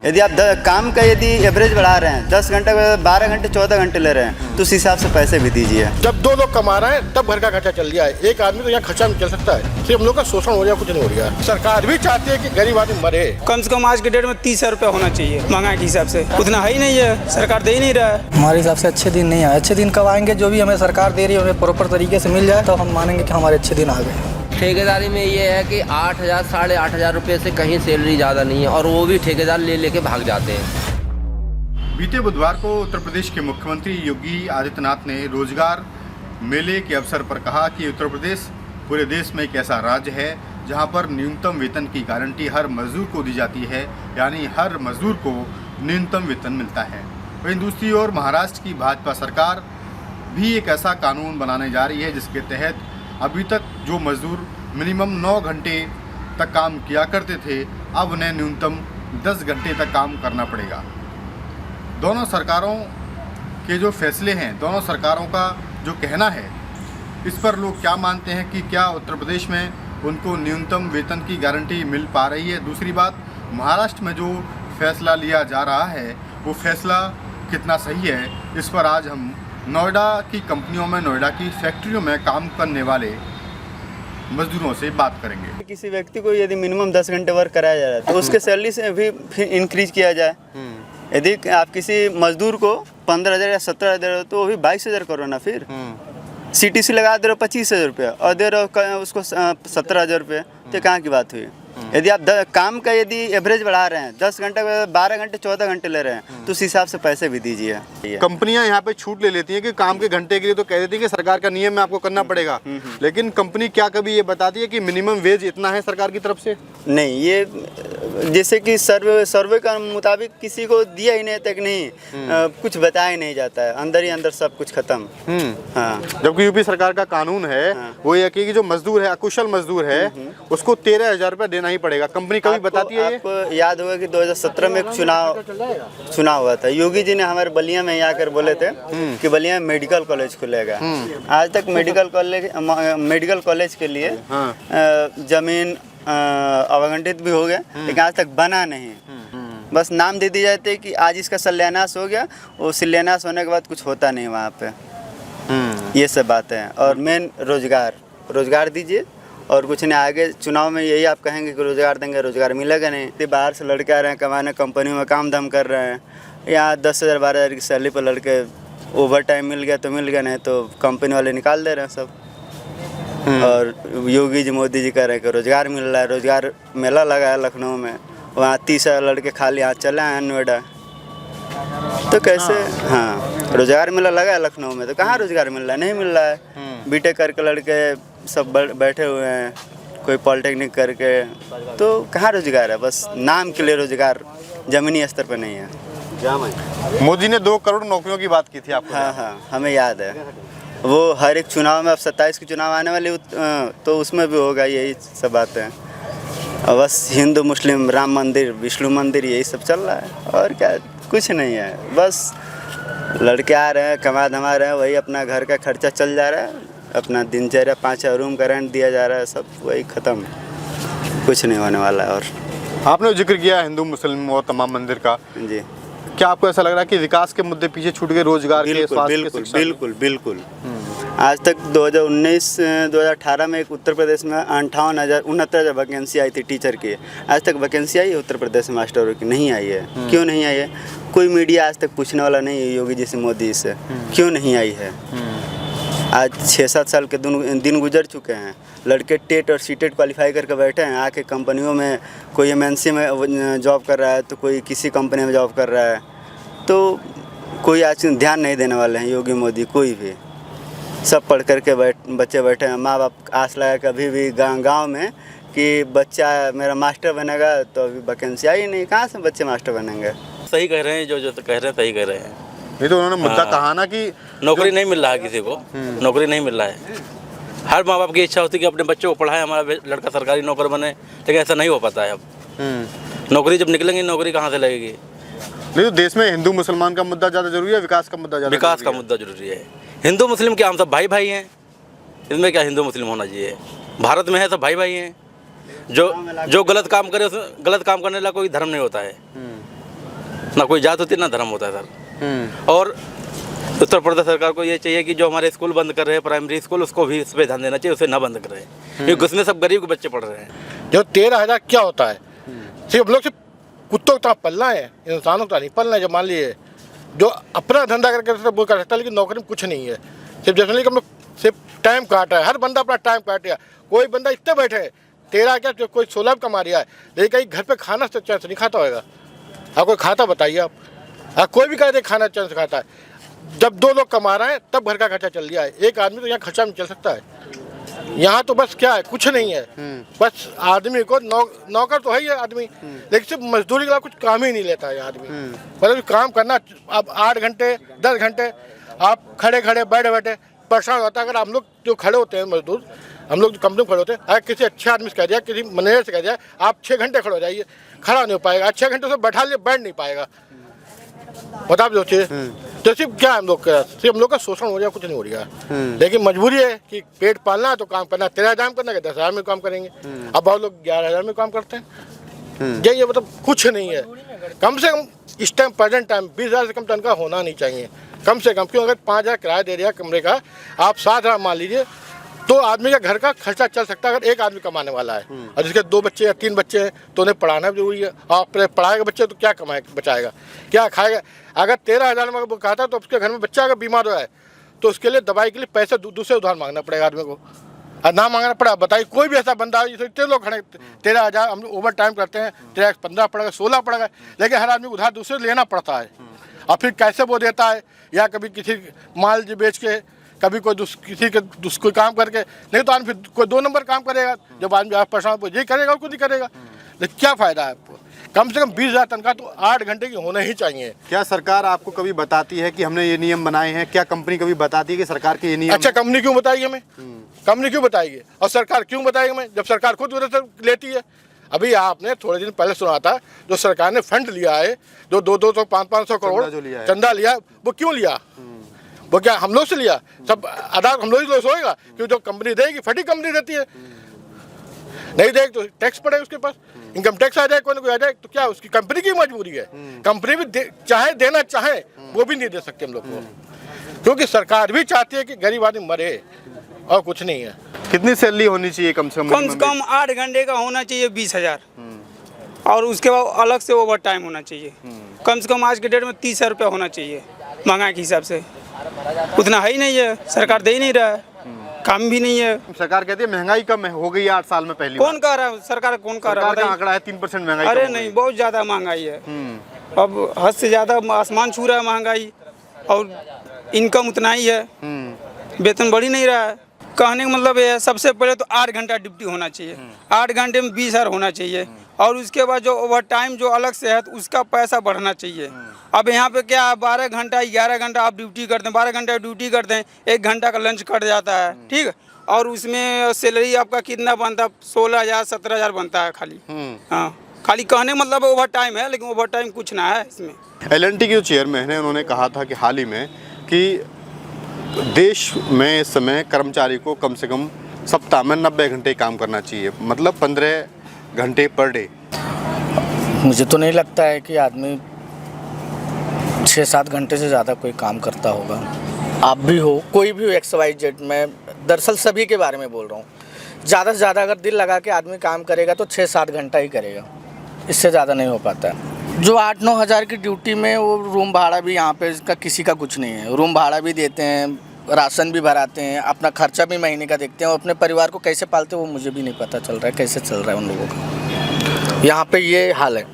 यदि आप काम का यदि एवरेज बढ़ा रहे हैं 10 घंटे 12 घंटे 14 घंटे ले रहे हैं तो उस हिसाब से पैसे भी दीजिए। जब दो लोग कमा रहे हैं तब घर का खर्चा चल जाए, एक आदमी तो यहाँ खर्चा नहीं चल सकता है। सिर्फ हम लोग का शोषण हो रहा है, कुछ नहीं हो रहा है। सरकार भी चाहती है कि गरीब आदमी मरे। कम से कम आज के डेट में 30,000 रुपया होना चाहिए महंगाई के हिसाब से, उतना है ही नहीं है, सरकार दे ही नहीं रहा है। हमारे हिसाब से अच्छे दिन नहीं आए। अच्छे दिन कब आएंगे? जो भी हमें सरकार दे रही है हमें प्रॉपर तरीके से मिल जाए तो हम मानेंगे कि हमारे अच्छे दिन आ गए। ठेकेदारी में ये है कि 8,000 साढ़े 8,000 रुपये से कहीं सैलरी ज़्यादा नहीं है और वो भी ठेकेदार ले लेके भाग जाते हैं। बीते बुधवार को उत्तर प्रदेश के मुख्यमंत्री योगी आदित्यनाथ ने रोजगार मेले के अवसर पर कहा कि उत्तर प्रदेश पूरे देश में एक ऐसा राज्य है जहां पर न्यूनतम वेतन की गारंटी हर मजदूर को दी जाती है, यानी हर मजदूर को न्यूनतम वेतन मिलता है। वहीं दूसरी ओर महाराष्ट्र की भाजपा सरकार भी एक ऐसा कानून बनाने जा रही है जिसके तहत अभी तक जो मजदूर मिनिमम 9 घंटे तक काम किया करते थे अब उन्हें न्यूनतम 10 घंटे तक काम करना पड़ेगा। दोनों सरकारों के जो फैसले हैं, दोनों सरकारों का जो कहना है, इस पर लोग क्या मानते हैं कि क्या उत्तर प्रदेश में उनको न्यूनतम वेतन की गारंटी मिल पा रही है? दूसरी बात, महाराष्ट्र में जो फैसला लिया जा रहा है वो फैसला कितना सही है? इस पर आज हम नोएडा की कंपनियों में, नोएडा की फैक्ट्रियों में काम करने वाले मजदूरों से बात करेंगे। किसी व्यक्ति को यदि मिनिमम 10 घंटे वर्क कराया जा रहा है तो उसके सैलरी से भी फिर इंक्रीज किया जाए। यदि आप किसी मजदूर को 15,000 या 17,000 दे तो वो भी 22,000 करो ना। फिर CTC लगा दे रहे हो 25,000 रुपया और दे रहे हो उसको 17,000 रुपये, तो कहाँ की बात हुई? यदि आप काम का यदि एवरेज बढ़ा रहे हैं 10 घंटे 12 घंटे 14 घंटे ले रहे हैं तो उस हिसाब से पैसे भी दीजिए। कंपनियां यहाँ पे छूट ले लेती हैं कि काम के घंटे के लिए तो कह देती है कि सरकार का नियम है आपको करना पड़ेगा, लेकिन कंपनी क्या कभी ये बताती है कि मिनिमम वेज इतना है सरकार की तरफ से? नहीं, ये जैसे कि सर्वे का मुताबिक किसी को दिया ही नहीं तक नहीं, कुछ बताया नहीं जाता है, अंदर ही अंदर सब कुछ खत्म। हाँ। जबकि यूपी सरकार का कानून है वो ये कि जो मजदूर है, अकुशल मजदूर है, उसको 13,000 रुपये देना ही पड़ेगा। कंपनी कभी बताती है? आपको याद होगा कि 2017 में एक चुनाव हुआ था। योगी जी ने हमारे बलिया में आकर बोले थे कि बलिया में मेडिकल कॉलेज खुलेगा। आज तक मेडिकल कॉलेज के लिए जमीन आवंटित भी हो गया, लेकिन आज तक बना नहीं। बस नाम दे दी जाती है कि आज इसका शिलान्यास हो गया, वो शिलान्यास होने के बाद कुछ होता नहीं वहाँ पे। ये सब बातें हैं। और मेन रोजगार दीजिए और कुछ नहीं। आगे चुनाव में यही आप कहेंगे कि रोजगार देंगे, रोजगार मिलेगा नहीं। बाहर से लड़के आ रहे हैं कमाने, कंपनियों में काम धाम कर रहे हैं। यहाँ 10,000 12,000 की सैलरी पर लड़के ओवर टाइम मिल गया तो मिल गया, नहीं तो कंपनी वाले निकाल दे रहे हैं सब। और योगी जी मोदी जी कह रहे हैं कि रोजगार मिल रहा है। रोजगार मेला लगा है लखनऊ में, वहाँ 30,000 लड़के खाली यहाँ चले हैं नोएडा, तो कैसे? हाँ, रोजगार मेला लगा है लखनऊ में, तो कहाँ रोजगार मिल रहा है? नहीं मिल रहा है। बीटेक करके लड़के सब बैठे हुए हैं, कोई पॉलिटेक्निक करके, तो कहाँ रोजगार है? बस नाम के लिए रोजगार जमीनी स्तर पर नहीं है। मोदी ने 2 करोड़ नौकरियों की बात की थी आपको? हाँ, हमें याद है। वो हर एक चुनाव में, अब 27 के चुनाव आने वाले तो उसमें भी होगा यही सब बातें। और बस हिंदू मुस्लिम, राम मंदिर, विष्णु मंदिर, यही सब चल रहा है और क्या, कुछ नहीं है। बस लड़के आ रहे हैं, कमा धमा रहे हैं, वही अपना घर का खर्चा चल जा रहा है, अपना दिनचर्या 5 रूम का रेंट दिया जा रहा है, सब वही ख़त्म, कुछ नहीं होने वाला है। और आपने जिक्र किया हिंदू मुस्लिम और तमाम मंदिर का जी, क्या आपको ऐसा लग रहा है कि विकास के मुद्दे पीछे छूट गए? रोजगार के, स्वास्थ्य के, बिल्कुल। आज तक 2019-2018 में एक उत्तर प्रदेश में 69,000 वैकेंसी आई थी टीचर की। आज तक वैकेंसी आई है उत्तर प्रदेश में मास्टरों की? नहीं आई है। क्यों नहीं आई है? कोई मीडिया आज तक पूछने वाला नहीं है योगी जी से, मोदी से, क्यों नहीं आई है। आज 6-7 साल के दिन गुजर चुके हैं। लड़के टेट और सीटेट क्वालिफाई करके बैठे हैं, आके कंपनियों में कोई MNC में जॉब कर रहा है तो कोई किसी कंपनी में जॉब कर रहा है, तो कोई आज ध्यान नहीं देने वाले हैं योगी मोदी, कोई भी। सब पढ़ करके बच्चे बैठे हैं। माँ बाप आस लगा कभी भी गांव में कि बच्चा मेरा मास्टर बनेगा, तो अभी वैकेंसी आई नहीं, कहाँ से बच्चे मास्टर बनेंगे? सही कह रहे हैं, जो कह रहे हैं सही कह रहे हैं। ये तो उन्होंने मुद्दा कहा ना कि नौकरी नहीं मिल रहा है किसी को, नौकरी नहीं मिल रहा है। हर माँ बाप की इच्छा होती है कि अपने बच्चों को पढ़ाए, हमारा लड़का सरकारी नौकर बने, लेकिन ऐसा नहीं हो पाता है अब। नौकरी जब निकलेंगी, नौकरी कहाँ से लगेगी? नहीं तो देश में हिंदू मुसलमान का मुद्दा ज़्यादा जरूरी है, विकास का मुद्दा ज़्यादा? विकास का मुद्दा जरूरी है। हिंदू मुस्लिम क्या, हम सब भाई भाई हैं, इसमें क्या हिंदू मुस्लिम होना चाहिए? भारत में है सब भाई भाई हैं। जो गलत काम करे, उसमें गलत काम करने वाला कोई धर्म नहीं होता है। ना कोई जात होती ना धर्म होता है सर। और उत्तर प्रदेश सरकार को ये चाहिए कि जो हमारे स्कूल बंद कर रहे हैं प्राइमरी स्कूल, उसको भी इस पर ध्यान देना चाहिए, उसे ना बंद करें, क्योंकि उसमें सब गरीब के बच्चे पढ़ रहे हैं। जो 13,000 क्या होता है, सिर्फ हम लोग सिर्फ कुत्तों का पलना है, इंसानों का नहीं पलना है। जो मान लिए जो अपना धंधा करके वो कर सकता है, लेकिन नौकरी में कुछ नहीं है। सिर्फ जैसे हम लोग सिर्फ टाइम काट रहा है, हर बंदा अपना टाइम काट रहा है। कोई बंदा इतने बैठे है 13 क्या, जो कोई 16 कमा रहा है, लेकिन कहीं घर पे खाना चैन से नहीं खाता होगा। आप कोई खाता बताइए आप कोई भी कहते खाना चैन से खाता है। जब 2 लोग कमा रहे हैं तब घर का खर्चा चल रहा है। एक आदमी तो यहाँ खर्चा नहीं चल सकता है। यहाँ तो बस क्या है, कुछ नहीं है। बस आदमी को नौकर तो है ही है आदमी, लेकिन सिर्फ मजदूरी के अलावा कुछ काम ही नहीं लेता है आदमी। मतलब काम करना, अब 8 घंटे 10 घंटे आप खड़े खड़े बैठे बैठे परेशान होता है। अगर हम लोग जो खड़े होते हैं मजदूर, हम लोग जो कंपनी में खड़े होते हैं, अगर किसी अच्छे आदमी से कह दिया, किसी मैनेजर से कह दिया आप 6 घंटे खड़े हो जाइए, खड़ा नहीं हो पाएगा। 6 घंटे से बैठा लिए बैठ नहीं पाएगा। बता आप सोचिए, तो सिर्फ क्या हम लोग का, सिर्फ हम लोग का शोषण हो रहा है, कुछ नहीं हो रहा है। लेकिन मजबूरी है कि पेट पालना है तो काम करना। 13,000 करना है, 10,000 में काम करेंगे। अब बहुत लोग 11,000 में काम करते हैं। ये मतलब कुछ नहीं है। कम से कम इस टाइम प्रेजेंट टाइम 20,000 से कम तनख्वाह होना नहीं चाहिए, कम से कम। क्यों, अगर 5,000 किराया दे दिया कमरे का, आप 7,000 मान लीजिए, तो आदमी का घर का खर्चा चल सकता है। अगर एक आदमी कमाने वाला है और जिसके 2 बच्चे या 3 बच्चे हैं, तो उन्हें पढ़ाना भी जरूरी है। आप पढ़ाएगा बच्चे तो क्या कमाएगा, बचाएगा क्या, खाएगा। अगर 13,000 में वो खाता है, तो उसके घर में बच्चा अगर बीमार हो है, तो उसके लिए दवाई के लिए पैसे दूसरे उधार मांगना पड़ेगा आदमी को, और ना मांगना पड़ा। बताइए कोई भी ऐसा बंदा है, इतने लोग खड़े 13,000 हम लोग ओवर टाइम करते हैं, 13 15 पड़ेगा, 16 पड़ेगा, लेकिन हर आदमी को उधार दूसरे लेना पड़ता है। और फिर कैसे वो देता है, या कभी किसी माल बेच के, कभी कोई किसी के कोई काम करके, नहीं तो आदमी फिर कोई 2 नंबर काम करेगा। जब आदमी आप परेशान हो, ये करेगा और कुछ नहीं करेगा, लेकिन क्या फ़ायदा है आपको। कम से कम 20,000 तनख्वाह तो 8 घंटे की होना ही चाहिए। क्या सरकार आपको कभी बताती है कि हमने ये नियम बनाए हैं? क्या कंपनी कभी बताती है कि सरकार के ये नियम? अच्छा, कंपनी क्यों बताएगी हमें? कंपनी क्यों बताएगी और सरकार क्यों बताएगी हमें, जब सरकार खुद लेती है। अभी आपने थोड़े दिन पहले सुना था, जो सरकार ने फंड लिया है, जो 200 500 करोड़ चंदा लिया, वो क्यों लिया? वो क्या हम लोग से लिया? सब आधा हम लोग ही होएगा, क्योंकि जो कंपनी देगी, फटी कंपनी देती है। नहीं देगी तो टैक्स पड़ेगा उसके पास, इनकम टैक्स आ जाए, कोई ना कोई आ जाए, तो क्या उसकी कंपनी की मजबूरी है। कंपनी भी चाहे देना चाहे, वो भी नहीं दे सकते हम लोग को, क्योंकि सरकार भी चाहती है कि गरीब आदमी मरे, और कुछ नहीं है। कितनी सैलरी होनी चाहिए कम से कम 8 घंटे का होना चाहिए 20,000, और उसके बाद अलग से ओवर टाइम होना चाहिए। कम से कम आज के डेट में 30,000 रुपये होना चाहिए महंगाई के हिसाब से। उतना है ही नहीं है, सरकार दे ही नहीं रहा है, काम भी नहीं है। सरकार कहती है महंगाई कम हो गई है 8 साल में पहली कौन कह रहा है? सरकार कौन कह रहा है? सरकार का आंकड़ा है 3% महंगाई। अरे नहीं, बहुत ज़्यादा महंगाई है। अब हद से ज़्यादा आसमान छू रहा है महंगाई, और इनकम उतना ही है, वेतन बढ़ ही नहीं रहा है। कहने का मतलब ये है, सबसे पहले तो 8 घंटा ड्यूटी होना चाहिए, 8 घंटे में 20,000 होना चाहिए, और उसके बाद जो ओवर टाइम जो अलग से है, तो उसका पैसा बढ़ना चाहिए। अब यहाँ पे क्या है, 12 घंटा 11 घंटा आप ड्यूटी करते हैं, 12 घंटा ड्यूटी करते हैं, 1 घंटा का लंच कट जाता है, ठीक है, और उसमें सैलरी आपका कितना बनता है? 16,000 17,000 बनता है खाली। हाँ, खाली कहने मतलब ओवर टाइम है, लेकिन ओवर टाइम कुछ ना है इसमें। L&T के जो चेयरमैन है, उन्होंने कहा था कि हाल ही में कि देश में इस समय कर्मचारी को कम से कम सप्ताह में 90 घंटे काम करना चाहिए, मतलब 15 घंटे पर डे। मुझे तो नहीं लगता है कि आदमी 6-7 घंटे से ज़्यादा कोई काम करता होगा। आप भी हो, कोई भी हो, XYZ, मैं दरअसल सभी के बारे में बोल रहा हूँ। ज़्यादा से ज़्यादा अगर दिल लगा के आदमी काम करेगा तो 6-7 घंटा ही करेगा, इससे ज़्यादा नहीं हो पाता है। जो 8-9 हज़ार की ड्यूटी में, वो रूम भाड़ा भी यहाँ पे इसका किसी का कुछ नहीं है। रूम भाड़ा भी देते हैं, राशन भी भराते हैं, अपना खर्चा भी महीने का देखते हैं, और अपने परिवार को कैसे पालते हैं वो मुझे भी नहीं पता चल रहा है कैसे चल रहा है उन लोगों का। यहाँ पे ये हाल है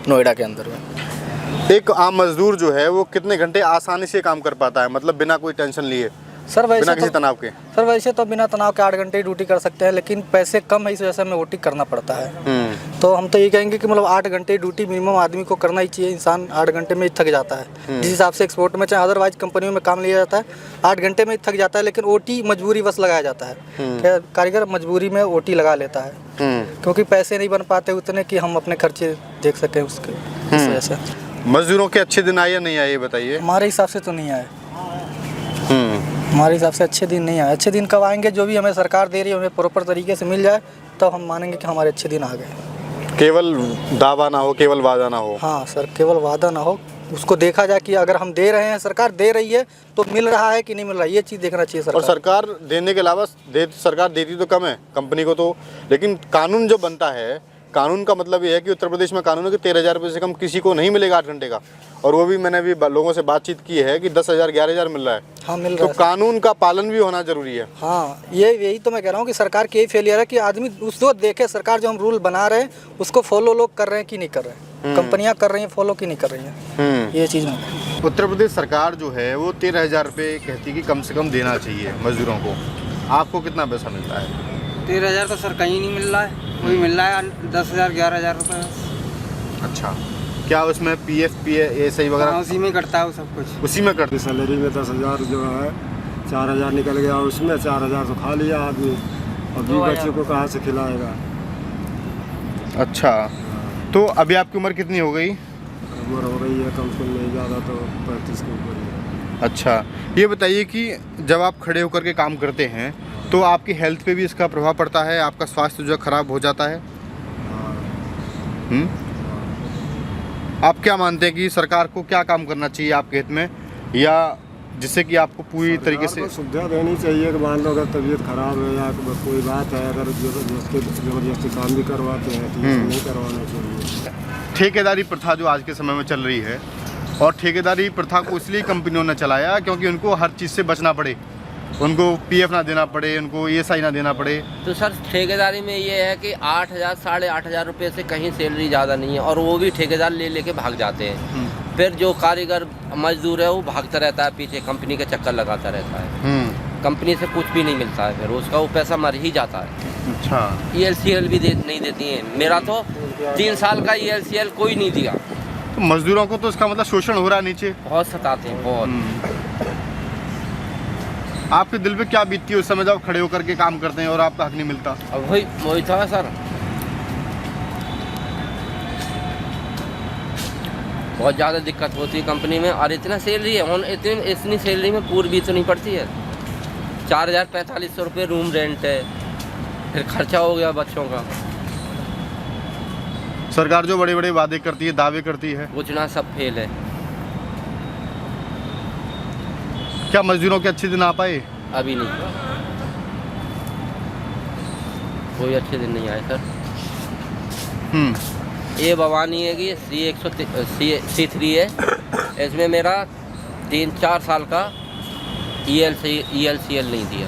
नोएडा के अंदर में। एक आम मजदूर जो है वो कितने घंटे आसानी से काम कर पाता है, मतलब बिना कोई टेंशन लिए, सर वैसे बिना किसी तनाव के? सर वैसे तो बिना तनाव के 8 घंटे ही ड्यूटी कर सकते हैं, लेकिन पैसे कम है, इस वजह से हमें OT करना पड़ता है। तो हम तो ये कहेंगे कि मतलब 8 घंटे ड्यूटी मिनिमम आदमी को करना ही चाहिए। इंसान 8 घंटे में ही थक जाता है, जिस हिसाब से एक्सपोर्ट में चाहे अदरवाइज कंपनियों में काम लिया जाता है, 8 घंटे में ही थक जाता है, लेकिन OT मजबूरी बस लगाया जाता है। कारीगर मजबूरी में OT लगा लेता है, क्योंकि पैसे नहीं बन पाते उतने कि हम अपने खर्चे देख सकें उसके, इस वजह से। मजदूरों के अच्छे दिन आए या नहीं आए, बताइए? हमारे हिसाब से तो नहीं आए, हमारे हिसाब से अच्छे दिन नहीं आए। अच्छे दिन कब आएंगे? जो भी हमें सरकार दे रही है हमें प्रॉपर तरीके से मिल जाए, तो हम मानेंगे कि हमारे अच्छे दिन आ गए। केवल दावा ना हो, केवल वादा ना हो। हाँ सर, केवल वादा ना हो, उसको देखा जाए कि अगर हम दे रहे हैं, सरकार दे रही है तो मिल रहा है कि नहीं मिल रहा है, ये चीज़ देखना चाहिए और सरकार। सरकार देने के अलावा सरकार देती तो कम है कंपनी को तो, लेकिन कानून जो बनता है, कानून का मतलब ये है कि उत्तर प्रदेश में कानून है कि 13,000 रुपये से कम किसी को नहीं मिलेगा 8 घंटे का, और वो भी मैंने अभी लोगों से बातचीत की है कि 10,000 11,000 मिल रहा है। हाँ मिल तो रहा है। कानून का पालन भी होना जरूरी है। हाँ यही तो मैं कह रहा हूँ कि सरकार की यही फेलियर है कि आदमी उसको देखे, सरकार जो हम रूल बना रहे हैं उसको फॉलो लोग कर रहे हैं कि नहीं कर रहे हैं, कंपनियां कर रही हैं फॉलो कि नहीं कर रही हैं, ये चीज़ में। उत्तर प्रदेश सरकार जो है वो 13,000 रुपये कहती है कि कम से कम देना चाहिए मजदूरों को। आपको कितना पैसा मिलता है? 13,000 तो सर कहीं नहीं मिल रहा है, वही मिल रहा है 10,000 11,000 रुपये। अच्छा, क्या उसमें PF PSI वगैरह उसी में कटता है सब कुछ। उसी में कर? सैलरी में 10,000 जो है 4,000 निकल गया, उसमें 4,000 तो खा लिया आदमी, और 2 बच्चों को कहाँ से खिलाएगा। अच्छा, तो अभी आपकी उम्र कितनी हो गई? उम्र हो गई है कम से कम नहीं ज़्यादा तो 35 के ऊपर ही। अच्छा, ये बताइए कि जब आप खड़े होकर के काम करते हैं तो आपकी हेल्थ पे भी इसका प्रभाव पड़ता है, आपका स्वास्थ्य जो है खराब हो जाता है? आप क्या मानते हैं कि सरकार को क्या काम करना चाहिए आपके हित में, या जिससे कि आपको पूरी तरीके से सुविधा देनी चाहिए कि मान लो अगर तबीयत खराब है या कोई बात है, अगर जबरदस्ती काम भी करवाते हैं तो ये नहीं करवाना चाहिए। ठेकेदारी प्रथा जो आज के समय में चल रही है, और ठेकेदारी प्रथा को इसलिए कंपनियों ने चलाया क्योंकि उनको हर चीज़ से बचना पड़े, उनको PF ना देना पड़े, उनको ESI ना देना पड़े। तो सर ठेकेदारी में ये है कि 8,000 8,500 रुपये से कहीं सैलरी ज़्यादा नहीं है, और वो भी ठेकेदार ले लेके भाग जाते हैं। फिर जो कारीगर मजदूर है वो भागता रहता है पीछे, कंपनी के चक्कर लगाता रहता है, कंपनी से कुछ भी नहीं मिलता है, फिर उसका वो पैसा मर ही जाता है। अच्छा, ELCL भी नहीं देती हैं, मेरा तो 3 साल का ELCL कोई नहीं दिया। तो मजदूरों को तो इसका मतलब शोषण हो रहा है नीचे। बहुत सताते हैं, बहुत। आपके दिल पे क्या बीतती है उस समय जब खड़े होकर के काम करते हैं और आपका हक नहीं मिलता? अब वही था सर, बहुत ज़्यादा दिक्कत होती है कंपनी में, और इतना सैलरी है, इतनी सैलरी में पूरी भी तो नहीं पड़ती है। 4,000-4,500 रुपये रूम रेंट है, फिर खर्चा हो गया बच्चों का। सरकार जो बड़े बड़े वादे करती है, दावे करती है, कुछ ना, सब फेल है। क्या मजदूरों के अच्छे दिन आ पाए? अभी नहीं, कोई अच्छे दिन नहीं आए सर। ये भवानी है कि C3 है, इसमें मेरा 3-4 साल का ELCL नहीं दिया,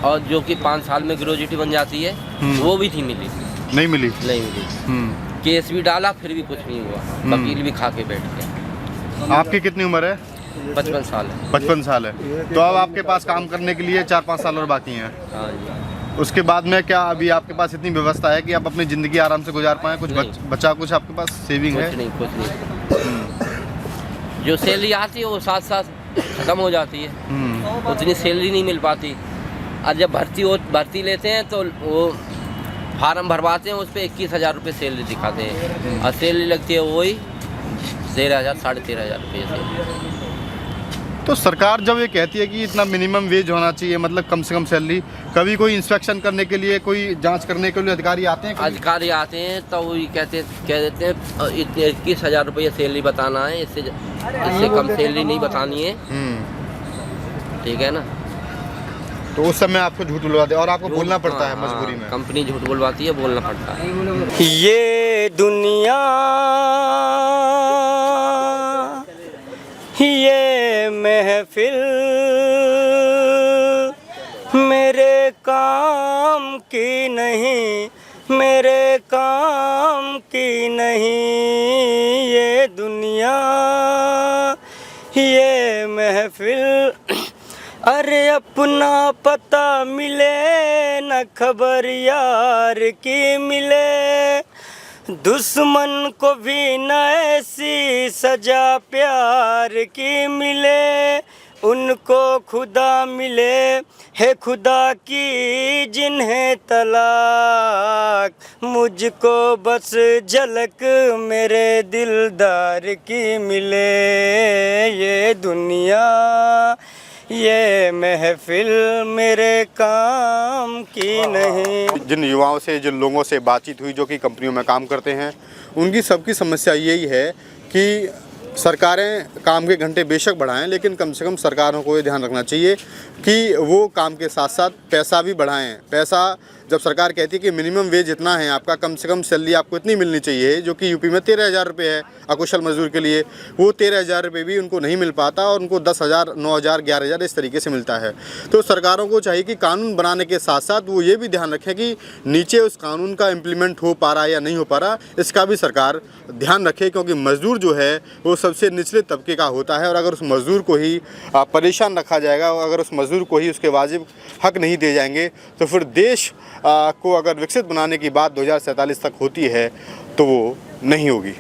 और जो कि 5 साल में ग्रेजुएटी बन जाती है वो भी नहीं मिली। नहीं मिली? केस भी डाला फिर भी कुछ नहीं हुआ, वकील भी खा के बैठ गया। आपकी कितनी उम्र है? 55 साल है। 55 साल है, तो अब आपके पास काम करने के लिए 4-5 साल और बाकी हैं। हाँ जी। उसके बाद में क्या अभी आपके पास इतनी व्यवस्था है कि आप अपनी ज़िंदगी आराम से गुजार पाएँ? कुछ बचा कुछ आपके पास सेविंग है? कुछ नहीं। जो सैलरी आती है वो साथ साथ ख़त्म हो जाती है, उतनी सैलरी नहीं मिल पाती। और जब भर्ती लेते हैं तो वो फार्म भरवाते हैं, उस पर 21,000 रुपये सैलरी दिखाते हैं, और सैलरी लगती है वही 13,000 13,500 रुपये से। तो सरकार जब ये कहती है कि इतना मिनिमम वेज होना चाहिए, मतलब कम से कम सैलरी, कभी कोई इंस्पेक्शन करने के लिए, कोई जांच करने के लिए अधिकारी आते हैं? अधिकारी आते हैं तो वही कह देते हैं 21,000 रुपये सैलरी बताना है, इससे कम सैलरी नहीं बतानी है, ठीक है ना। तो उस समय आपको झूठ बुलवाते हैं और आपको बोलना पड़ता है मजबूरी में? कंपनी झूठ बुलवाती है, बोलना पड़ता है। ये दुनिया, ये महफिल मेरे काम की नहीं, मेरे काम की नहीं, ये दुनिया, ये महफिल। अरे अपना पता मिले न खबर यार की मिले, दुश्मन को भी न ऐसी सजा प्यार की मिले, उनको खुदा मिले है खुदा की जिन्हें तलाक, मुझको बस झलक मेरे दिलदार की मिले, ये दुनिया, ये महफिल मेरे काम की नहीं। जिन युवाओं से, जिन लोगों से बातचीत हुई जो कि कंपनियों में काम करते हैं, उनकी सबकी समस्या यही है कि सरकारें काम के घंटे बेशक बढ़ाएं, लेकिन कम से कम सरकारों को ये ध्यान रखना चाहिए कि वो काम के साथ साथ पैसा भी बढ़ाएं। पैसा जब सरकार कहती है कि मिनिमम वेज इतना है आपका, कम से कम सैलरी आपको इतनी मिलनी चाहिए, जो कि यूपी में 13,000 रुपये है अकुशल मजदूर के लिए, वो 13,000 रुपये भी उनको नहीं मिल पाता और उनको 10,000, 9,000, 11,000 इस तरीके से मिलता है। तो सरकारों को चाहिए कि कानून बनाने के साथ साथ वो ये भी ध्यान रखें कि नीचे उस कानून का इम्प्लीमेंट हो पा रहा है या नहीं हो पा रहा, इसका भी सरकार ध्यान रखे, क्योंकि मजदूर जो है वो सबसे निचले तबके का होता है और अगर उस मजदूर को ही परेशान रखा जाएगा, अगर उस मजदूर को ही उसके वाजिब हक नहीं दिए जाएंगे, तो फिर देश को अगर विकसित बनाने की बात 2047 तक होती है तो वो नहीं होगी।